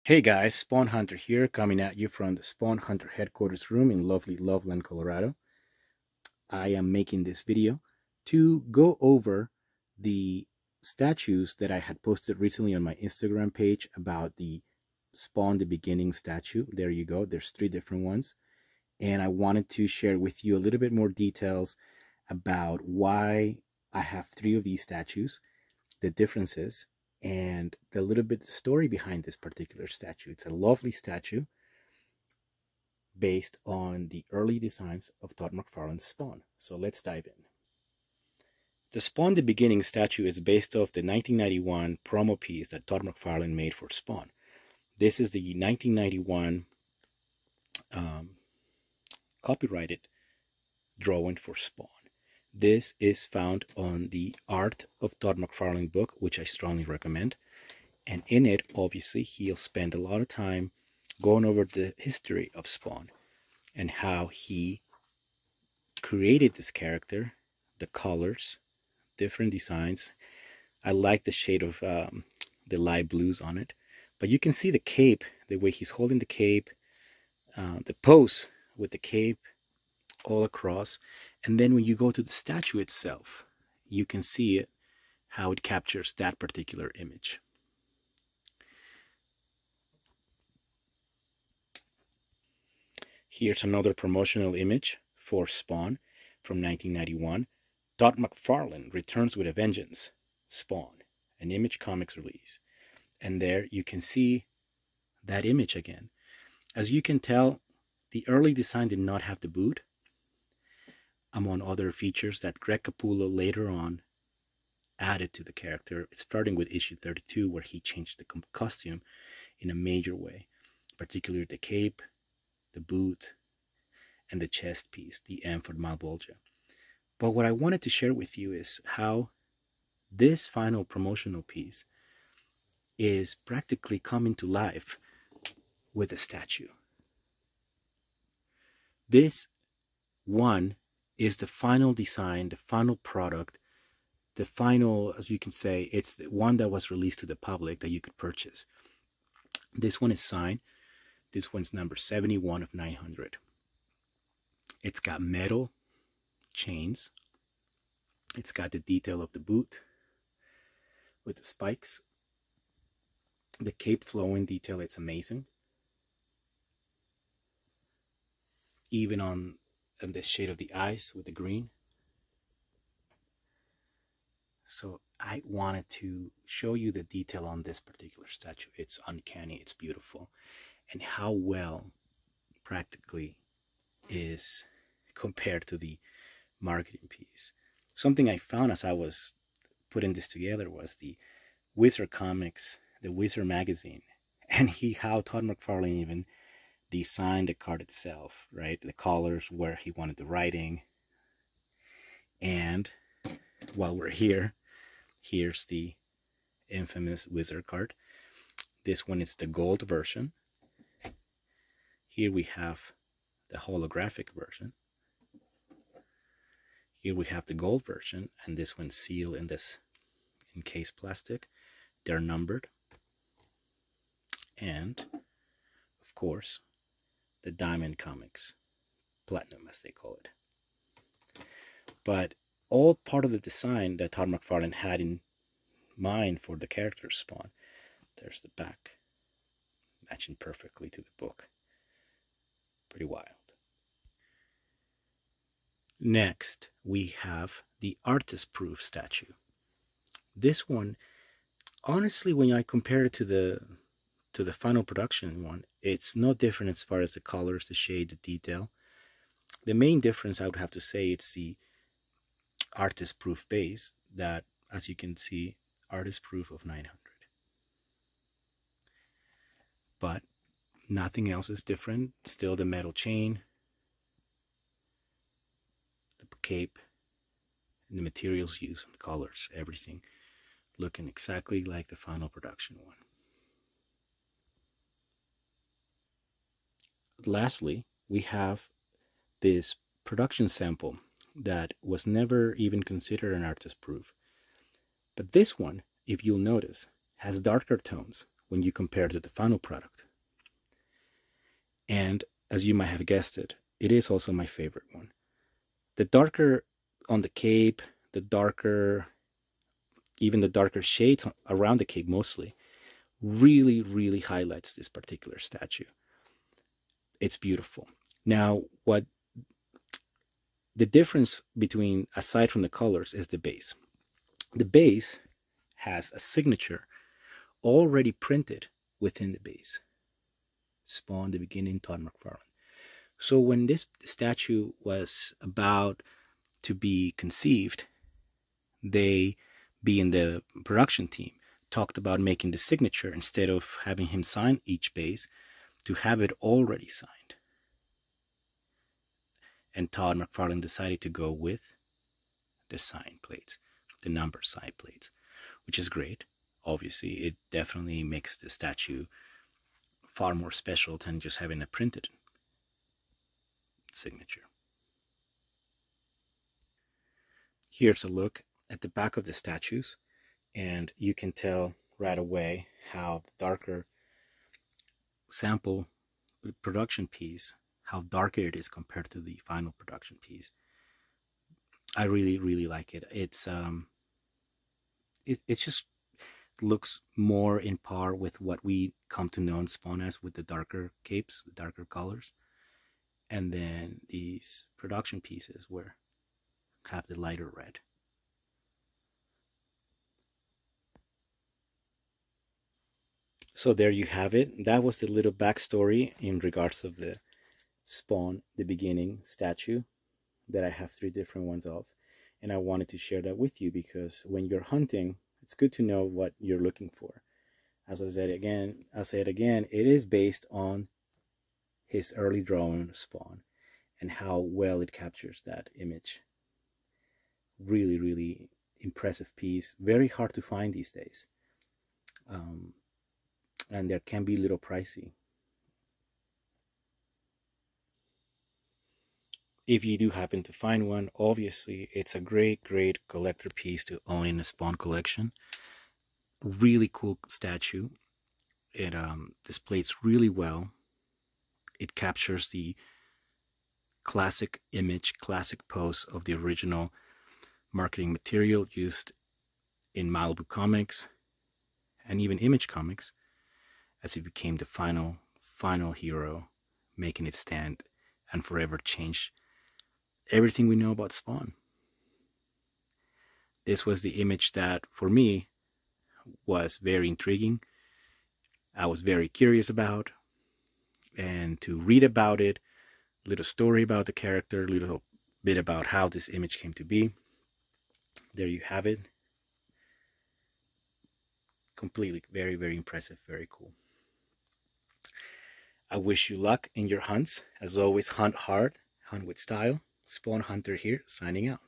Hey guys, SpawnHunter here, coming at you from the SpawnHunter headquarters room in lovely Loveland, Colorado. I am making this video to go over the statues that I had posted recently on my Instagram page about the Spawn the Beginning statue. There you go, there's 3 different ones. And I wanted to share with you a little bit more details about why I have 3 of these statues, the differences, and the little bit story behind this particular statue. It's a lovely statue based on the early designs of Todd McFarlane's Spawn. So let's dive in. The Spawn the Beginning statue is based off the 1991 promo piece that Todd McFarlane made for Spawn. This is the 1991 copyrighted drawing for Spawn. This is found on the Art of Todd McFarlane book, which I strongly recommend. And in it, obviously, he'll spend a lot of time going over the history of Spawn and how he created this character, the colors, different designs. I like the shade of the light blues on it. But you can see the cape, the way he's holding the cape, the pose with the cape all across. And then when you go to the statue itself, you can see it, how it captures that particular image. Here's another promotional image for Spawn from 1991. Todd McFarlane returns with a vengeance. Spawn, an Image Comics release. And there you can see that image again. As you can tell, the early design did not have the boot, among other features that Greg Capullo later on added to the character, starting with issue 32, where he changed the costume in a major way, particularly the cape, the boot, and the chest piece, the Amphod Malbolgia. But what I wanted to share with you is how this final promotional piece is practically coming to life with a statue. This one is the final design, the final product, the final, as you can say, it's the one that was released to the public that you could purchase. This one is signed. This one's number 71 of 900. It's got metal chains. It's got the detail of the boot with the spikes. The cape flowing detail, it's amazing. Even on the shade of the eyes with the green. So I wanted to show you the detail on this particular statue. It's uncanny, it's beautiful, and how well practically is compared to the marketing piece. Something I found as I was putting this together was the Wizard Comics, the Wizard magazine, and how Todd McFarlane even designed the card itself, right? The colors, where he wanted the writing. And while we're here, here's the infamous Wizard card. This one is the gold version. Here we have the holographic version. Here we have the gold version, and this one's sealed in this encased plastic. They're numbered. And of course, the Diamond Comics Platinum, as they call it. But all part of the design that Todd McFarlane had in mind for the character Spawn. There's the back, matching perfectly to the book. Pretty wild. Next, we have the artist proof statue. This one, honestly, when I compare it to the final production one, it's no different as far as the colors, the shade, the detail. The main difference, I would have to say, it's the artist proof base that, as you can see, artist proof of 900. But nothing else is different. Still the metal chain, the cape, and the materials used, the colors, everything looking exactly like the final production one. Lastly, we have this production sample that was never even considered an artist proof. But this one, if you'll notice, has darker tones, when you compare to the final product. And as you might have guessed it, it is also my favorite one. The darker on the cape, the darker, even the darker shades around the cape mostly, really, really highlights this particular statue. It's beautiful. Now, what the difference between, aside from the colors, is the base. The base has a signature already printed within the base. Spawn, the beginning, Todd McFarlane. So when this statue was about to be conceived, they, being the production team, talked about making the signature, instead of having him sign each base, to have it already signed. And Todd McFarlane decided to go with the sign plates, the number sign plates, which is great. Obviously, it definitely makes the statue far more special than just having a printed signature. Here's a look at the back of the statues, and you can tell right away how the darker sample production piece, how darker it is compared to the final production piece. I really, really like it. It just looks more in par with what we come to know in Spawn as, with the darker capes, the darker colors, and then these production pieces where have the lighter red. So there you have it. That was the little backstory in regards of the Spawn, the beginning statue that I have 3 different ones of, and I wanted to share that with you because when you're hunting, it's good to know what you're looking for. As I said again, it is based on his early drawing Spawn and how well it captures that image. Really, really impressive piece. Very hard to find these days. And there can be a little pricey. If you do happen to find one, obviously it's a great collector piece to own in a Spawn collection. Really cool statue. It displays really well. It captures the classic image, classic pose of the original marketing material used in Malibu Comics and even Image Comics, as it became the final hero, making it stand and forever change everything we know about Spawn. This was the image that, for me, was very intriguing. I was very curious about, and to read about it, a little story about the character, a little bit about how this image came to be. There you have it. Completely, very, very impressive, very cool. I wish you luck in your hunts. As always, hunt hard, hunt with style. SpawnHunter here, signing out.